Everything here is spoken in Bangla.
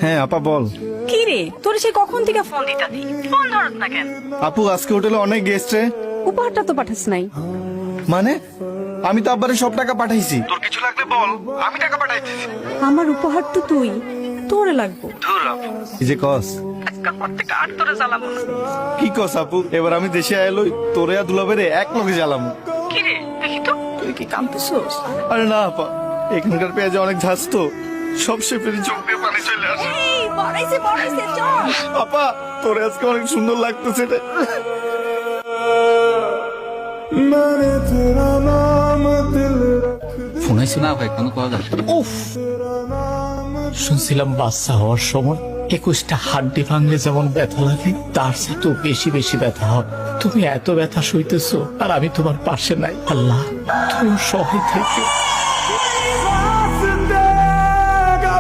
হ্যাঁ আপা বল। কি রে, তোর সে কখন থেকে ফোন দিতাছি, ফোন ধরত না কেন? আপু আজকে হোটেলে অনেক গেস্ট রে। উপহারটা তো পাঠাস নাই। মানে আমি তো আব্বারে সব টাকা পাঠাইছি। তোর কিছু লাগলে বল, আমি টাকা পাঠাইতেছি। আমার উপহার তো তুই, তোরে লাগবো। এই যে কস কি কস আপু, এবার আমি দেশে আইলই তোরে আর দুলাবেরে এক লগে জ্বালাম। কি রে দেখি তো, তুই কি কাঁদতেছস? আরে না আপা, এখানকার পেঁয়াজে অনেক ঝাঁজ তো, সব শেফেরই চোখ দিয়ে পানি চলে আসে। এই বড়াইছে চল। আপা তোরে আজকে অনেক সুন্দর লাগতেছে রে। ফোন আইছে না ভাই, কোনো কথা উফ, শুনছিলাম বাচ্চা হওয়ার সময় 21টা হাড্ডি ভাঙলে যেমন ব্যথা লাগে, তার চেয়ে তো বেশি বেশি ব্যথা হবে। তুমি এত ব্যথা সইতেছো আর আমি তোমার পাশে নাই। আল্লাহ তুমি সহায় থেকে